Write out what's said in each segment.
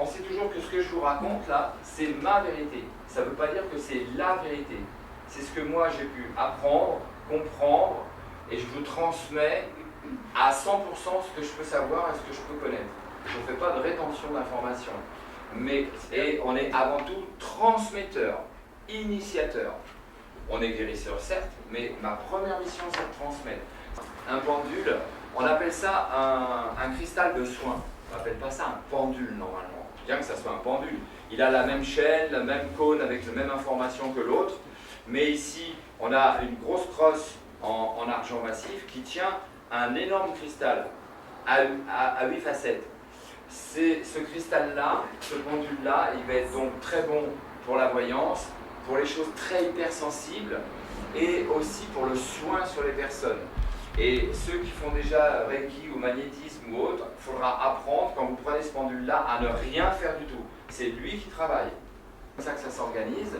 pensez toujours que ce que je vous raconte là, c'est ma vérité. Ça ne veut pas dire que c'est la vérité. C'est ce que moi j'ai pu apprendre, comprendre, et je vous transmets à 100% ce que je peux savoir et ce que je peux connaître. Je ne fais pas de rétention d'informations. Et on est avant tout transmetteur, initiateur. On est guérisseur certes, mais ma première mission c'est de transmettre. Un pendule, on appelle ça un cristal de soin. On n'appelle pas ça un pendule normalement, bien que ça soit un pendule. Il a la même chaîne, le même cône avec la même information que l'autre, mais ici on a une grosse crosse en argent massif qui tient un énorme cristal à 8 facettes. Ce cristal-là, ce pendule-là, il va être donc très bon pour la voyance, pour les choses très hypersensibles et aussi pour le soin sur les personnes. Et ceux qui font déjà Reiki ou magnétisme ou autre, il faudra apprendre, quand vous prenez ce pendule-là, à ne rien faire du tout. C'est lui qui travaille. C'est comme ça que ça s'organise.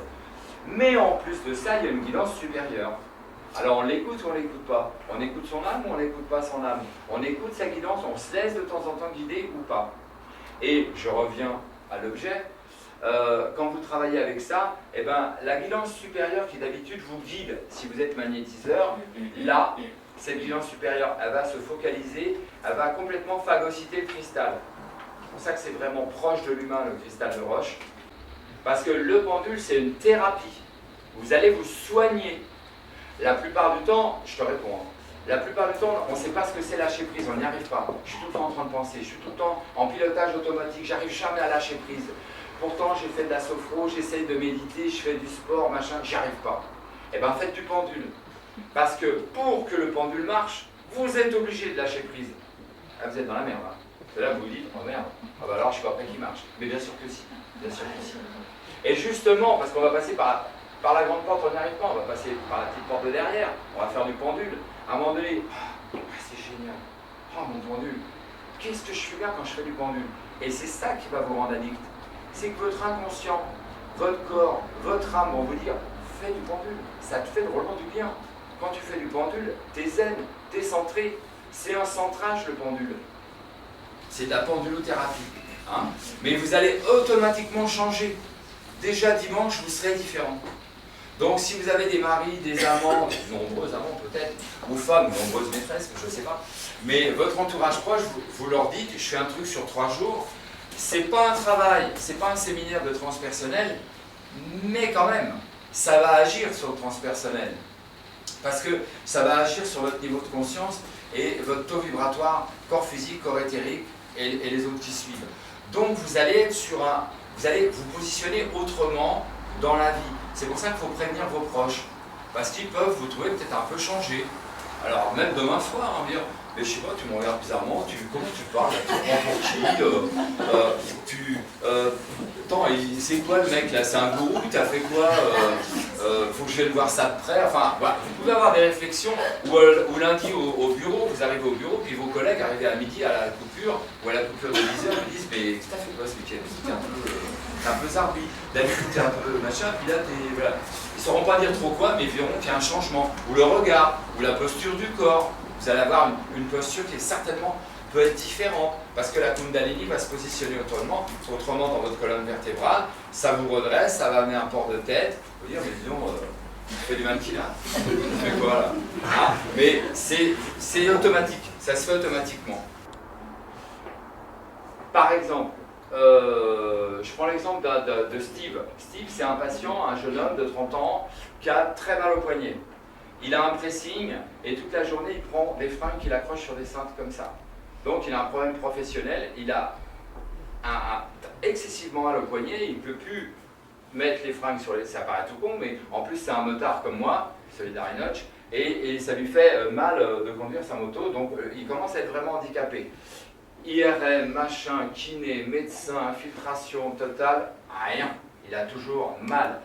Mais en plus de ça, il y a une guidance supérieure. Alors on l'écoute ou on ne l'écoute pas? On écoute son âme ou on n'écoute pas son âme? On écoute sa guidance, on se laisse de temps en temps guider ou pas? Et je reviens à l'objet. Quand vous travaillez avec ça, eh ben, la guidance supérieure qui d'habitude vous guide, si vous êtes magnétiseur, là, cette guidance supérieure, elle va se focaliser, elle va complètement phagocyter le cristal. C'est pour ça que c'est vraiment proche de l'humain, le cristal de roche. Parce que le pendule, c'est une thérapie. Vous allez vous soigner. La plupart du temps, je te réponds, la plupart du temps, on ne sait pas ce que c'est lâcher prise, on n'y arrive pas. Je suis tout le temps en train de penser, je suis tout le temps en pilotage automatique, j'arrive jamais à lâcher prise. Pourtant, j'ai fait de la sophro, j'essaye de méditer, je fais du sport, machin, j'y arrive pas. Eh bien, faites du pendule. Parce que pour que le pendule marche, vous êtes obligé de lâcher prise. Ah, vous êtes dans la merde. Hein. Et là, vous vous dites, oh merde, ah bah alors je ne suis pas prêt qu'il marche. Mais bien sûr que si. Bien sûr que si. Et justement, parce qu'on va passer par la grande porte, on n'y arrive pas, on va passer par la petite porte de derrière, on va faire du pendule. À un moment donné, c'est génial. Oh mon pendule, qu'est-ce que je fais bien quand je fais du pendule? Et c'est ça qui va vous rendre addict. C'est que votre inconscient, votre corps, votre âme vont vous dire, fais du pendule, ça te fait drôlement du bien. Quand tu fais du pendule, t'es zen, t'es centré. C'est un centrage le pendule. C'est de la pendulothérapie. Hein, mais vous allez automatiquement changer. Déjà dimanche, vous serez différent. Donc si vous avez des maris, des amants, nombreux amants peut-être, ou femmes, nombreuses maîtresses, je ne sais pas, mais votre entourage proche, vous leur dites, je fais un truc sur 3 jours, c'est pas un travail, c'est pas un séminaire de transpersonnel, mais quand même, ça va agir sur le transpersonnel. Parce que ça va agir sur votre niveau de conscience et votre taux vibratoire, corps physique, corps éthérique et les autres qui suivent. Donc vous allez être vous allez vous positionner autrement dans la vie. C'est pour ça qu'il faut prévenir vos proches. Parce qu'ils peuvent vous trouver peut-être un peu changé. Alors même demain soir, hein, dire, mais je sais pas, tu me regardes bizarrement, comment tu parles, tu te prends pour qui, attends, c'est quoi le mec là, c'est un gourou, t'as fait quoi, faut que je vienne voir ça de près, enfin, voilà. Vous pouvez avoir des réflexions, ou lundi au bureau, vous arrivez au bureau, puis vos collègues arrivent à midi à la coupure, ou à la coupure de 10 heures, ils disent, mais t'as fait quoi ce week-end? T'es un peu zarbi, d'habitude t'es un peu machin, puis là t'es, voilà. Ils ne sauront pas dire trop quoi, mais ils verront qu'il y a un changement, ou le regard, ou la posture du corps. Vous allez avoir une posture qui est certainement peut être différente, parce que la Kundalini va se positionner autrement dans votre colonne vertébrale, ça vous redresse, ça va amener un port de tête, vous dire, mais disons, tu fais du mannequinat, tu fais quoi là? Ah, mais c'est automatique, ça se fait automatiquement. Par exemple, je prends l'exemple de Steve. Steve, c'est un patient, un jeune homme de 30 ans qui a très mal au poignet. Il a un pressing et toute la journée, il prend des fringues qu'il accroche sur des cintres comme ça. Donc, il a un problème professionnel. Il a excessivement mal au poignet. Il ne peut plus mettre les fringues sur les... Ça paraît tout con, mais en plus, c'est un motard comme moi, celui d'Arinoch, et ça lui fait mal de conduire sa moto. Donc, il commence à être vraiment handicapé. IRM, machin, kiné, médecin, infiltration totale, rien. Il a toujours mal.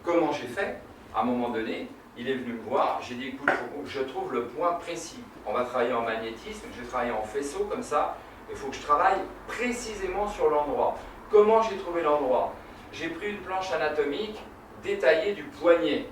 Comment j'ai fait? À un moment donné, il est venu me voir, j'ai dit écoute, je trouve le point précis. On va travailler en magnétisme, je vais travailler en faisceau comme ça, il faut que je travaille précisément sur l'endroit. Comment j'ai trouvé l'endroit? J'ai pris une planche anatomique détaillée du poignet.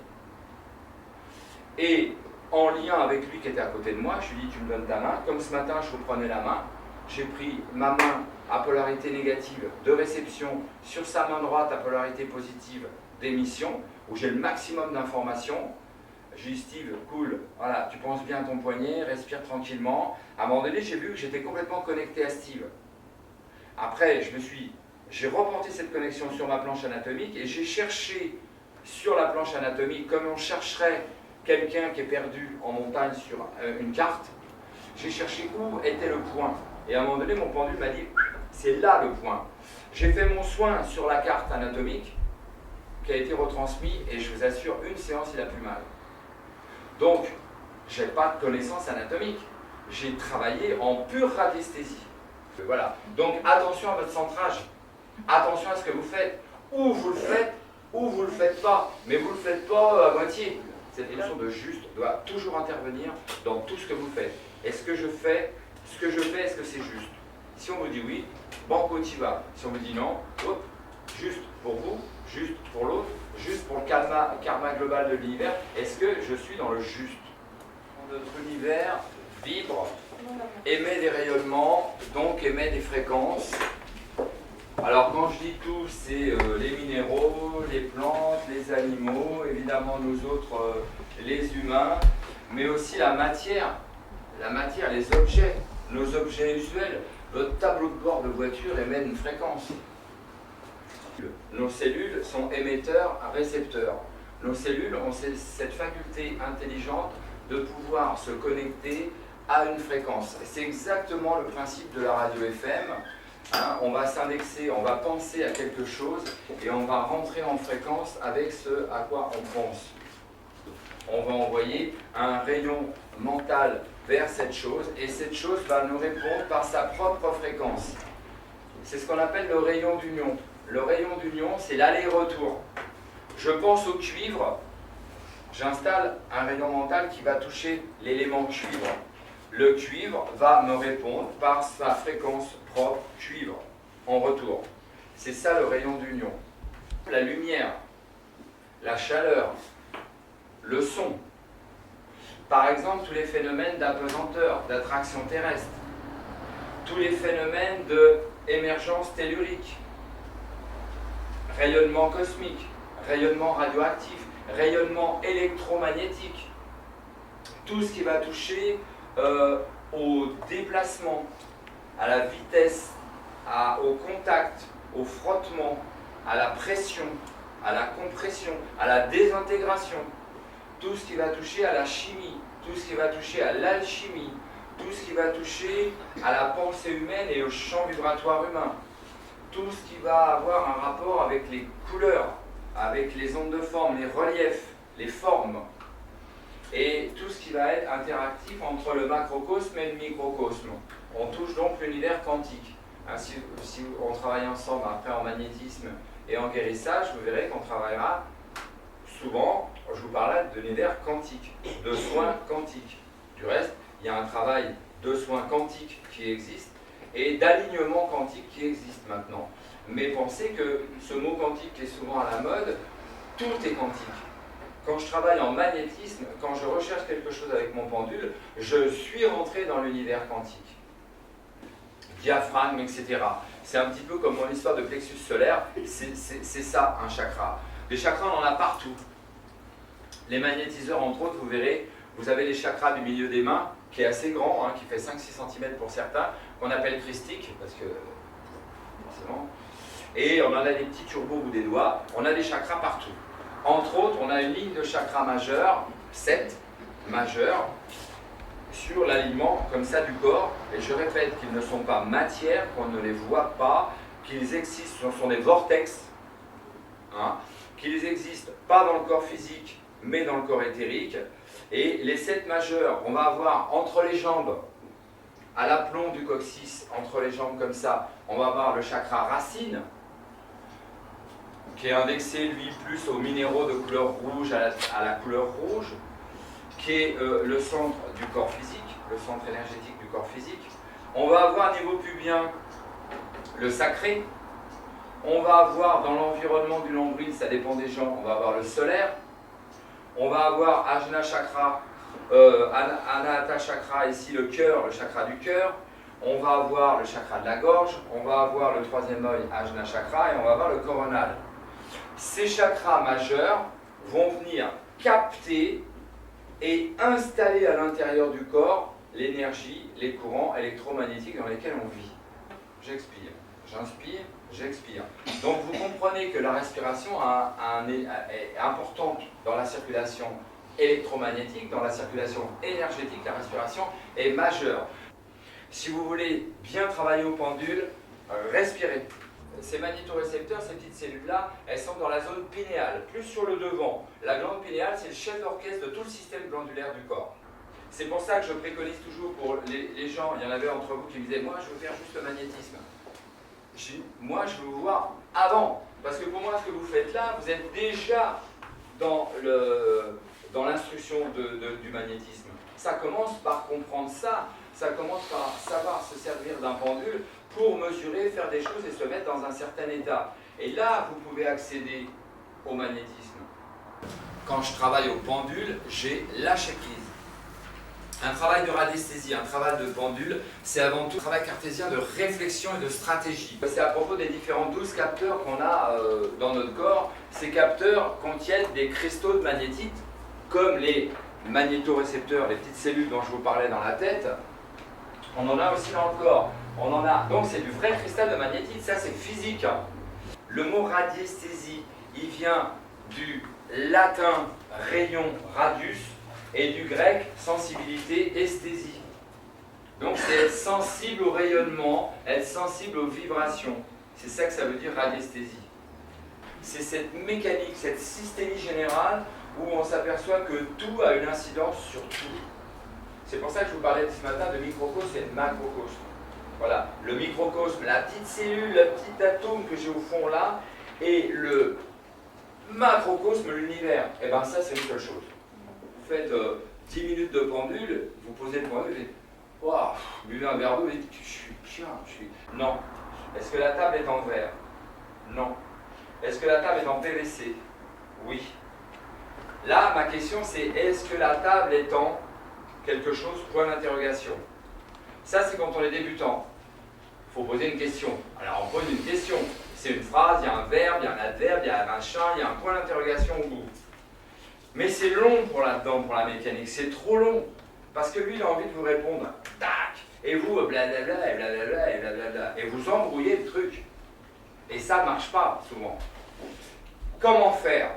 Et en lien avec lui qui était à côté de moi, je lui ai dit tu me donnes ta main, comme ce matin je vous prenais la main, j'ai pris ma main à polarité négative de réception sur sa main droite à polarité positive d'émission, où j'ai le maximum d'informations. J'ai dit Steve, cool, voilà, tu penses bien à ton poignet, respire tranquillement. À un moment donné, j'ai vu que j'étais complètement connecté à Steve. Après, j'ai reporté cette connexion sur ma planche anatomique et j'ai cherché sur la planche anatomique, comme on chercherait quelqu'un qui est perdu en montagne sur une carte, j'ai cherché où était le point. Et à un moment donné, mon pendule m'a dit, c'est là le point. J'ai fait mon soin sur la carte anatomique, qui a été retransmis, et je vous assure, une séance, il a plus mal. Donc, je n'ai pas de connaissances anatomiques. J'ai travaillé en pure radiesthésie. Voilà. Donc, attention à votre centrage. Attention à ce que vous faites. Ou vous le faites, ou vous ne le faites pas. Mais vous ne le faites pas à moitié. Cette notion de juste doit toujours intervenir dans tout ce que vous faites. Est-ce que je fais ce que je fais, est-ce que c'est juste? Si on vous dit oui, banco t'y va. Si on vous dit non, hop, juste pour vous, juste pour l'autre, juste pour le karma global de l'univers, est-ce que je suis dans le juste? Notre univers vibre, émet des rayonnements, donc émet des fréquences. Alors quand je dis tout, c'est les minéraux, les plantes, les animaux, évidemment nous autres, les humains, mais aussi la matière, les objets, nos objets usuels. Votre tableau de bord de voiture émet une fréquence. Nos cellules sont émetteurs-récepteurs. Nos cellules ont cette faculté intelligente de pouvoir se connecter à une fréquence. C'est exactement le principe de la radio FM. Hein, on va s'indexer, on va penser à quelque chose et on va rentrer en fréquence avec ce à quoi on pense. On va envoyer un rayon mental vers cette chose et cette chose va nous répondre par sa propre fréquence. C'est ce qu'on appelle le rayon d'union. Le rayon d'union, c'est l'aller-retour. Je pense au cuivre, j'installe un rayon mental qui va toucher l'élément cuivre. Le cuivre va me répondre par sa fréquence propre cuivre en retour. C'est ça le rayon d'union. La lumière, la chaleur, le son. Par exemple, tous les phénomènes d'apesanteur, d'attraction terrestre, tous les phénomènes d'émergence tellurique, rayonnement cosmique, rayonnement radioactif, rayonnement électromagnétique, tout ce qui va toucher au déplacement, à la vitesse, au contact, au frottement, à la pression, à la compression, à la désintégration, tout ce qui va toucher à la chimie, tout ce qui va toucher à l'alchimie, tout ce qui va toucher à la pensée humaine et au champ vibratoire humain, tout ce qui va avoir un rapport avec les couleurs, avec les ondes de forme, les reliefs, les formes, et tout ce qui va être interactif entre le macrocosme et le microcosme. On touche donc l'univers quantique. Hein, si on travaille ensemble après en magnétisme et en guérissage, vous verrez qu'on travaillera souvent, je vous parlais de l'univers quantique, de soins quantiques. Du reste, il y a un travail de soins quantiques qui existe et d'alignement quantique qui existe maintenant. Mais pensez que ce mot quantique qui est souvent à la mode, tout est quantique. Quand je travaille en magnétisme, quand je recherche quelque chose avec mon pendule, je suis rentré dans l'univers quantique. Diaphragme, etc. C'est un petit peu comme mon histoire de plexus solaire, c'est ça un chakra. Les chakras, on en a partout. Les magnétiseurs, entre autres, vous verrez, vous avez les chakras du milieu des mains, qui est assez grand, hein, qui fait 5-6 cm pour certains, qu'on appelle christique, parce que forcément. Et on en a des petits turbos ou des doigts, on a des chakras partout. Entre autres, on a une ligne de chakras majeurs, 7 majeurs, sur l'alignement comme ça du corps, et je répète qu'ils ne sont pas matière, qu'on ne les voit pas, qu'ils existent, ce sont des vortex, hein, qu'ils existent pas dans le corps physique, mais dans le corps éthérique. Et les 7 majeurs, on va avoir entre les jambes, à l'aplomb du coccyx, entre les jambes comme ça, on va avoir le chakra racine, qui est indexé, lui, plus aux minéraux de couleur rouge, à la couleur rouge, qui est le centre du corps physique, le centre énergétique du corps physique. On va avoir niveau pubien le sacré. On va avoir dans l'environnement du nombril, ça dépend des gens, on va avoir le solaire. On va avoir Ajna Chakra, Anahata Chakra, ici le cœur, le chakra du cœur. on va avoir le chakra de la gorge, on va avoir le troisième œil, Ajna chakra, et on va avoir le coronal. Ces chakras majeurs vont venir capter et installer à l'intérieur du corps l'énergie, les courants électromagnétiques dans lesquels on vit. J'expire, j'inspire, j'expire. Donc vous comprenez que la respiration est importante dans la circulation électromagnétique, dans la circulation énergétique, la respiration est majeure. Si vous voulez bien travailler au pendule, respirez. Ces magnétorécepteurs, ces petites cellules-là, elles sont dans la zone pinéale, plus sur le devant. La glande pinéale, c'est le chef d'orchestre de tout le système glandulaire du corps. C'est pour ça que je préconise toujours pour les gens, il y en avait entre vous qui me disaient « Moi, je veux faire juste le magnétisme ». Moi, je veux vous voir avant. Parce que pour moi, ce que vous faites là, vous êtes déjà dans l'instruction du magnétisme. Ça commence par comprendre ça. Ça commence par savoir se servir d'un pendule pour mesurer, faire des choses et se mettre dans un certain état. Et là, vous pouvez accéder au magnétisme. Quand je travaille au pendule, j'ai lâché prise. Un travail de radiesthésie, un travail de pendule, c'est avant tout un travail cartésien de réflexion et de stratégie. C'est à propos des différents 12 capteurs qu'on a dans notre corps. Ces capteurs contiennent des cristaux de magnétite, comme les magnétorécepteurs, les petites cellules dont je vous parlais dans la tête. On en a aussi dans le corps. On en a. Donc c'est du vrai cristal de magnétite, ça c'est physique. Le mot radiesthésie, il vient du latin rayon, radius, et du grec sensibilité, esthésie. Donc c'est être sensible au rayonnement, être sensible aux vibrations. C'est ça que ça veut dire radiesthésie. C'est cette mécanique, cette systémie générale où on s'aperçoit que tout a une incidence sur tout. C'est pour ça que je vous parlais ce matin de microcosme et de macrocosme. Voilà, le microcosme, la petite cellule, le petit atome que j'ai au fond là, et le macrocosme, l'univers. Et bien ça c'est une seule chose. Vous faites 10 minutes de pendule, vous posez le pendule et waouh, buvez un verre d'eau et dites je suis bien, je suis. Non. Est-ce que la table est en verre? Non. Est-ce que la table est en PVC? Oui. Là, ma question c'est est-ce que la table est en quelque chose, point d'interrogation. Ça, c'est quand on est débutant. Il faut poser une question. Alors, on pose une question. C'est une phrase, il y a un verbe, il y a un adverbe, il y a un machin, il y a un point d'interrogation au bout. Mais c'est long pour là-dedans, pour la mécanique. C'est trop long. Parce que lui, il a envie de vous répondre. Tac! Et vous, blablabla, et blablabla, et blablabla. Et vous embrouillez le truc. Et ça ne marche pas, souvent. Comment faire?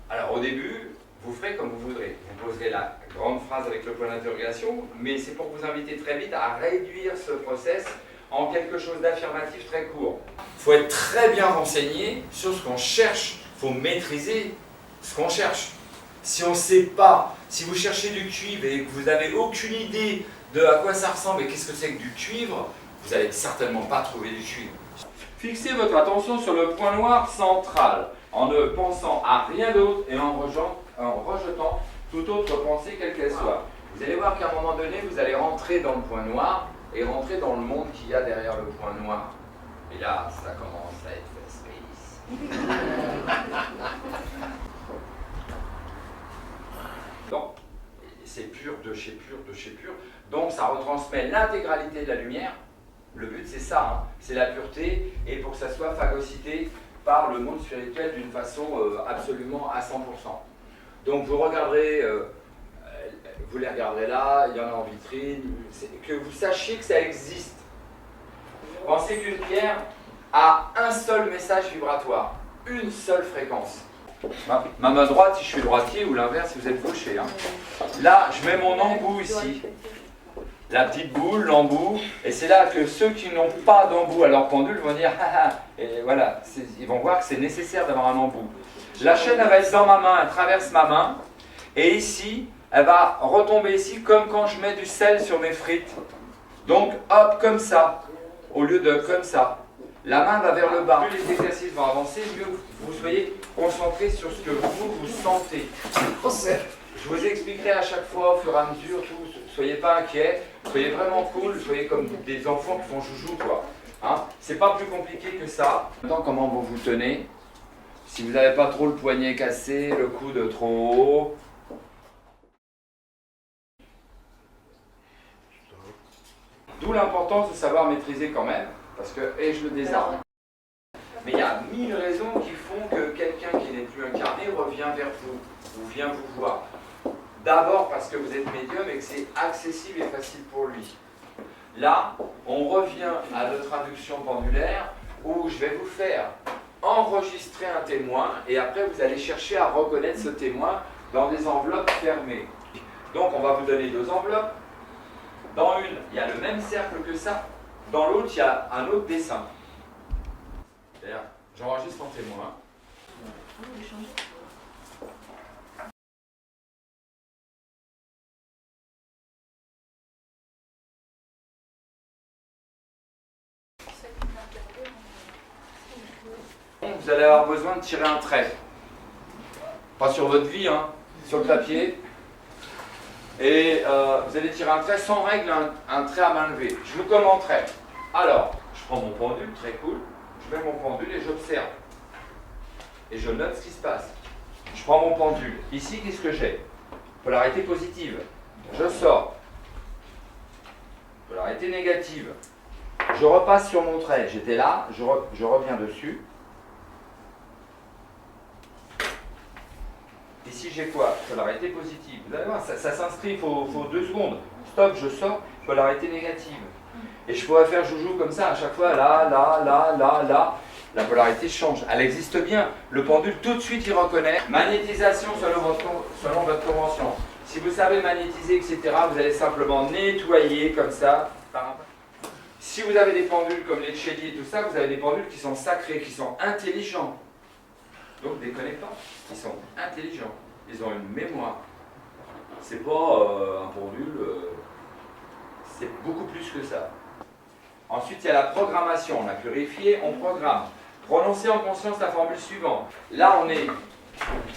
Alors, au début, vous ferez comme vous voudrez. Vous poserez la grande phrase avec le point d'interrogation, mais c'est pour vous inviter très vite à réduire ce process en quelque chose d'affirmatif très court. Il faut être très bien renseigné sur ce qu'on cherche. Il faut maîtriser ce qu'on cherche. Si on ne sait pas, si vous cherchez du cuivre et que vous n'avez aucune idée de à quoi ça ressemble et qu'est-ce que c'est que du cuivre, vous n'allez certainement pas trouver du cuivre. Fixez votre attention sur le point noir central, en ne pensant à rien d'autre et en rejetant toute autre pensée, quelle qu'elle soit. Vous allez voir qu'à un moment donné, vous allez rentrer dans le point noir et rentrer dans le monde qu'il y a derrière le point noir. Et là, ça commence à être space. Donc, c'est pur de chez pur de chez pur. Donc, ça retransmet l'intégralité de la lumière. Le but, c'est ça, hein. C'est la pureté, et pour que ça soit phagocyté par le monde spirituel d'une façon absolument à 100%. Donc vous regarderez, vous les regarderez là, il y en a en vitrine, que vous sachiez que ça existe. Pensez qu'une pierre a un seul message vibratoire, une seule fréquence. Ma main droite, si je suis droitier, ou l'inverse, si vous êtes gaucher. Hein. Là, je mets mon embout ici. La petite boule, l'embout, et c'est là que ceux qui n'ont pas d'embout à leur pendule vont dire ah ah, et voilà, ils vont voir que c'est nécessaire d'avoir un embout. La chaîne, elle va être dans ma main, elle traverse ma main, et ici, elle va retomber ici comme quand je mets du sel sur mes frites. Donc, hop, comme ça, au lieu de comme ça. La main va vers le bas. Plus les exercices vont avancer, mieux vous soyez concentré sur ce que vous sentez. Je vous expliquerai à chaque fois, au fur et à mesure, tout. Soyez pas inquiets, soyez vraiment cool, soyez comme des enfants qui font joujou, quoi. Hein, c'est pas plus compliqué que ça. Maintenant, comment vous vous tenez? Si vous n'avez pas trop le poignet cassé, le coude trop haut. D'où l'importance de savoir maîtriser quand même, parce que, et je le désarme. Mais il y a 1000 raisons qui font que quelqu'un qui n'est plus incarné revient vers vous, ou vient vous voir. D'abord parce que vous êtes médium et que c'est accessible et facile pour lui. Là, on revient à notre traduction pendulaire où je vais vous faire enregistrer un témoin et après vous allez chercher à reconnaître ce témoin dans des enveloppes fermées. Donc on va vous donner 2 enveloppes. Dans une, il y a le même cercle que ça. Dans l'autre, il y a un autre dessin. C'est-à-dire, j'enregistre mon témoin. Vous allez avoir besoin de tirer un trait. Pas sur votre vie, hein, sur le papier. Et vous allez tirer un trait sans règle, un trait à main levée. Je vous commenterai. Alors, je prends mon pendule, très cool. Je mets mon pendule et j'observe. Et je note ce qui se passe. Je prends mon pendule. Ici, qu'est-ce que j'ai? Polarité positive. Je sors. Polarité négative. Je repasse sur mon trait. J'étais là, je reviens dessus. Ici, j'ai quoi? Polarité positive. Vous allez voir, ça s'inscrit, il faut 2 secondes. Stop, je sors, polarité négative. Et je pourrais faire joujou comme ça à chaque fois, là, là, là, là, là. La polarité change. Elle existe bien. Le pendule, tout de suite, il reconnaît. Magnétisation selon votre convention. Si vous savez magnétiser, etc., vous allez simplement nettoyer comme ça. Si vous avez des pendules comme les Chelly et tout ça, vous avez des pendules qui sont sacrés, qui sont intelligents. Donc déconnectants. Ils sont intelligents. Ils ont une mémoire. C'est pas un pendule. C'est beaucoup plus que ça. Ensuite, il y a la programmation. On a purifié, on programme. Prononcez en conscience la formule suivante. Là, on est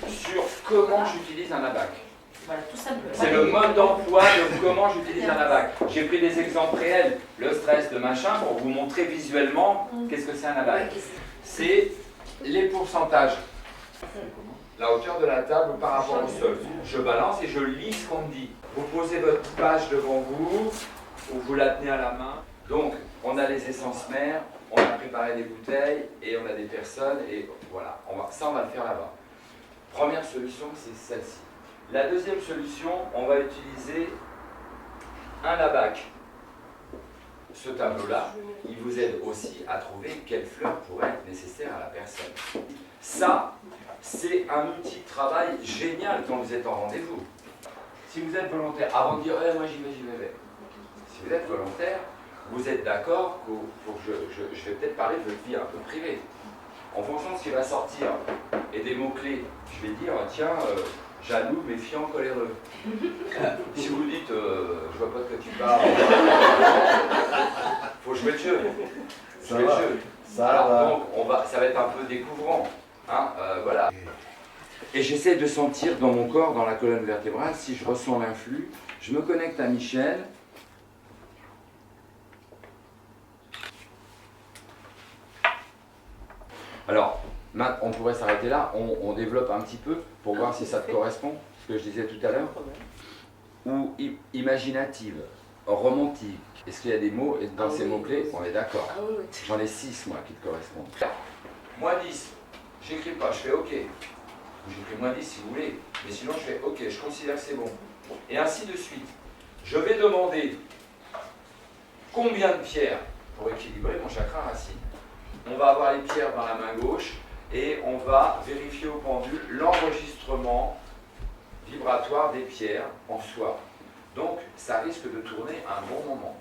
sur comment j'utilise un abac. Voilà, tout simplement. C'est le mode d'emploi de comment j'utilise un abac. J'ai pris des exemples réels, le stress, le machin, pour vous montrer visuellement qu'est-ce que c'est un abac. C'est les pourcentages. La hauteur de la table par rapport au sol. Je balance et je lis ce qu'on me dit. Vous posez votre page devant vous, ou vous la tenez à la main. Donc, on a les essences mères, on a préparé des bouteilles, et on a des personnes, et voilà. Ça, on va le faire là-bas. Première solution, c'est celle-ci. La deuxième solution, on va utiliser un abac. Ce tableau-là, il vous aide aussi à trouver quelle fleur pourrait être nécessaire à la personne. Ça, c'est un outil de travail génial quand vous êtes en rendez-vous. Si vous êtes volontaire, avant de dire moi j'y vais. Si vous êtes volontaire, vous êtes d'accord que je vais peut-être parler de votre vie un peu privée. En fonction de ce qui va sortir et des mots-clés, je vais dire tiens, jaloux, méfiant, coléreux. Si vous dites je vois pas de quoi tu parles, faut jouer le jeu. Jouer le jeu. Donc ça va être un peu découvrant. Hein, voilà. Et j'essaie de sentir dans mon corps, dans la colonne vertébrale, si je ressens l'influx, je me connecte à Michel. Alors, on pourrait s'arrêter là, on développe un petit peu pour voir si ça te correspond, ce que je disais tout à l'heure. Ou imaginative, romantique. Est-ce qu'il y a des mots dans ces mots-clés? On est d'accord. J'en ai 6 moi qui te correspondent. Moins 10. J'écris pas, je fais OK. J'écris moins 10 si vous voulez, mais sinon je fais OK, je considère que c'est bon. Et ainsi de suite. Je vais demander combien de pierres pour équilibrer mon chakra racine. On va avoir les pierres dans la main gauche et on va vérifier au pendule l'enregistrement vibratoire des pierres en soi. Donc ça risque de tourner un bon moment.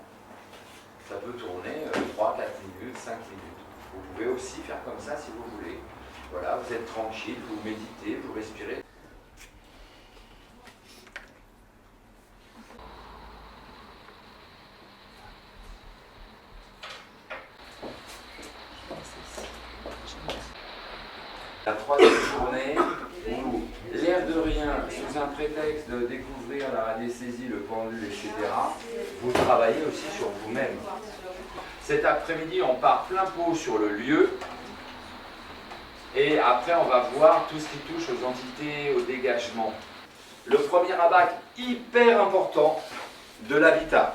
Ça peut tourner 3, 4 minutes, 5 minutes. Vous pouvez aussi faire comme ça si vous voulez. Voilà, vous êtes tranquille, vous méditez, vous respirez. La troisième journée où, l'air de rien, sous un prétexte de découvrir la radiesthésie, le pendule, etc., vous travaillez aussi sur vous-même. Cet après-midi, on part plein pot sur le lieu. Et après, on va voir tout ce qui touche aux entités, au dégagement. Le premier abac hyper important de l'habitat.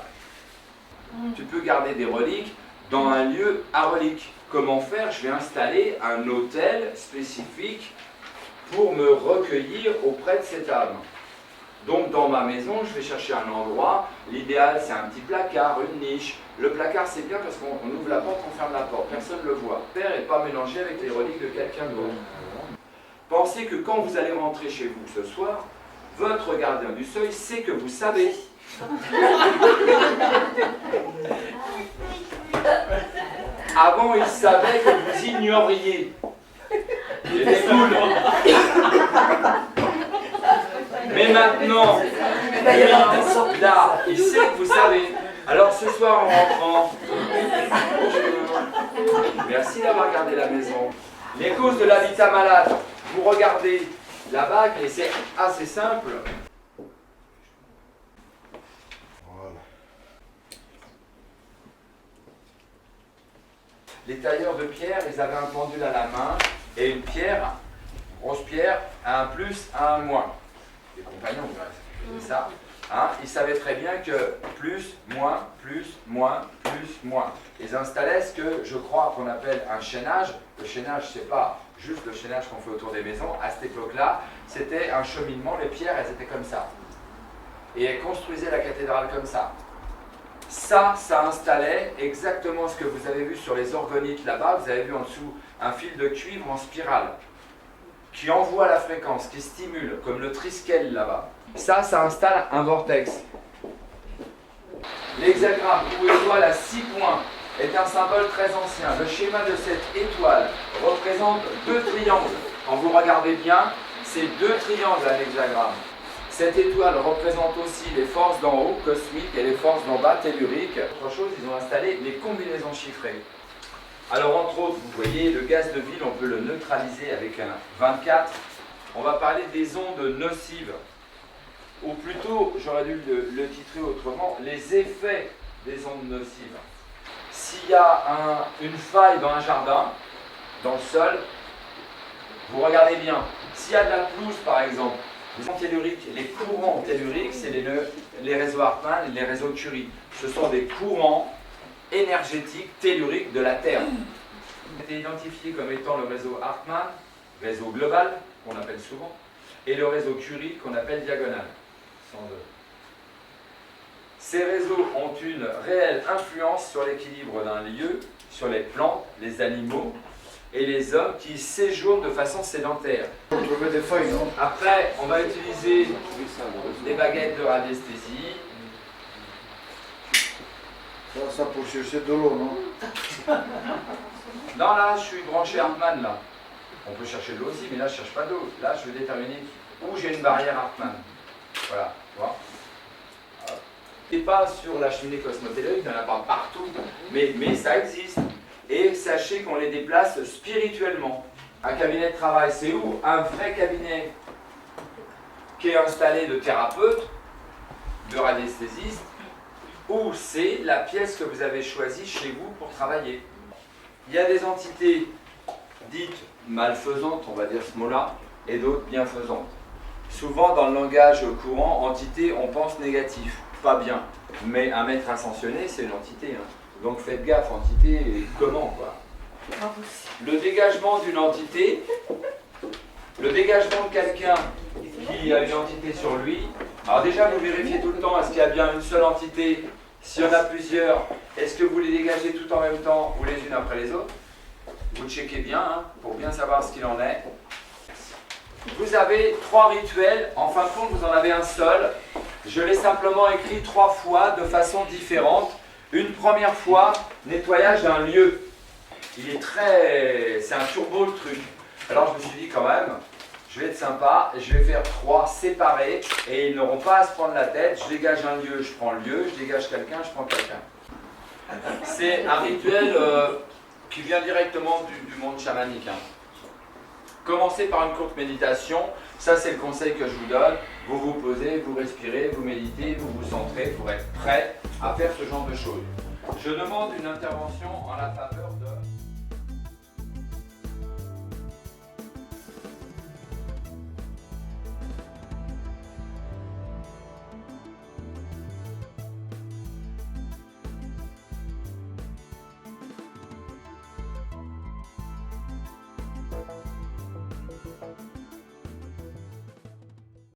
Tu peux garder garder des reliques dans un lieu à reliques. Comment faire? Je vais installer un autel spécifique pour me recueillir auprès de cette âme. Donc dans ma maison, je vais chercher un endroit. L'idéal, c'est un petit placard, une niche. Le placard, c'est bien parce qu'on ouvre la porte, on ferme la porte. Personne ne le voit. Faire et pas mélanger avec les reliques de quelqu'un d'autre. Pensez que quand vous allez rentrer chez vous ce soir, votre gardien du seuil sait que vous savez. Avant, il savait que vous ignoriez. Il était cool. Mais maintenant, là, il sait que vous savez. Alors ce soir, en rentrant, merci d'avoir gardé la maison. Les causes de l'habitat malade, vous regardez la bague et c'est assez simple. Les tailleurs de pierre, ils avaient un pendule à la main et une pierre, grosse pierre, à un plus, à un moins. Les compagnons, c'est ça. Hein, ils savaient très bien que plus, moins, plus, moins, plus, moins. Ils installaient ce que je crois qu'on appelle un chaînage. Le chaînage, c'est pas juste le chaînage qu'on fait autour des maisons. À cette époque-là, c'était un cheminement. Les pierres, elles étaient comme ça. Et elles construisaient la cathédrale comme ça. Ça installait exactement ce que vous avez vu sur les orgonites là-bas. Vous avez vu en dessous un fil de cuivre en spirale qui envoie la fréquence, qui stimule, comme le triskel là-bas. Ça installe un vortex. L'hexagramme ou étoile à 6 points est un symbole très ancien. Le schéma de cette étoile représente 2 triangles. Quand vous regardez bien, c'est 2 triangles à l'hexagramme. Cette étoile représente aussi les forces d'en haut, cosmiques, et les forces d'en bas, telluriques. Autre chose, ils ont installé les combinaisons chiffrées. Alors, entre autres, vous voyez, le gaz de ville, on peut le neutraliser avec un 24. On va parler des ondes nocives. Ou plutôt, j'aurais dû le titrer autrement, les effets des ondes nocives. S'il y a une faille dans un jardin, dans le sol, vous regardez bien. S'il y a de la pelouse, par exemple, les courants telluriques, c'est les réseaux Hartmann et les réseaux Curie. Ce sont des courants énergétiques telluriques de la Terre. Ils ont été identifiés comme étant le réseau Hartmann, réseau global, qu'on appelle souvent, et le réseau Curie, qu'on appelle diagonal. Ces réseaux ont une réelle influence sur l'équilibre d'un lieu, sur les plantes, les animaux et les hommes qui séjournent de façon sédentaire. Après, on va utiliser des baguettes de radiesthésie. Ça pour chercher de l'eau, non? Non, là, je suis branché Hartmann, là. On peut chercher de l'eau aussi, mais là, je ne cherche pas d'eau. Là, je vais déterminer où j'ai une barrière Hartmann. Voilà, tu vois. Et pas sur la cheminée cosmotellurique, il n'y en a pas partout, mais ça existe. Et sachez qu'on les déplace spirituellement. Un cabinet de travail, c'est où? Un vrai cabinet qui est installé de thérapeute, de radiesthésiste, ou c'est la pièce que vous avez choisie chez vous pour travailler. Il y a des entités dites malfaisantes, on va dire ce mot-là, et d'autres bienfaisantes. Souvent, dans le langage courant, entité, on pense négatif, pas bien. Mais un maître ascensionné, c'est une entité. Hein. Donc faites gaffe, entité, comment quoi. Le dégagement d'une entité, le dégagement de quelqu'un qui a une entité sur lui. Alors déjà, vous vérifiez tout le temps, est-ce qu'il y a bien une seule entité? S'il y en a plusieurs, est-ce que vous les dégagez tout en même temps ou les unes après les autres? Vous checkez bien, hein, pour bien savoir ce qu'il en est. Vous avez 3 rituels, en fin de compte vous en avez un seul. Je l'ai simplement écrit 3 fois de façon différente. Une première fois, nettoyage d'un lieu. C'est un turbo le truc. Alors je me suis dit quand même, je vais être sympa, et je vais faire 3 séparés et ils n'auront pas à se prendre la tête. Je dégage un lieu, je prends le lieu, je dégage quelqu'un, je prends quelqu'un. C'est un rituel qui vient directement du monde chamanique. Hein. Commencez par une courte méditation, ça c'est le conseil que je vous donne. Vous vous posez, vous respirez, vous méditez, vous vous centrez pour être prêt à faire ce genre de choses. Je demande une intervention en la faveur de...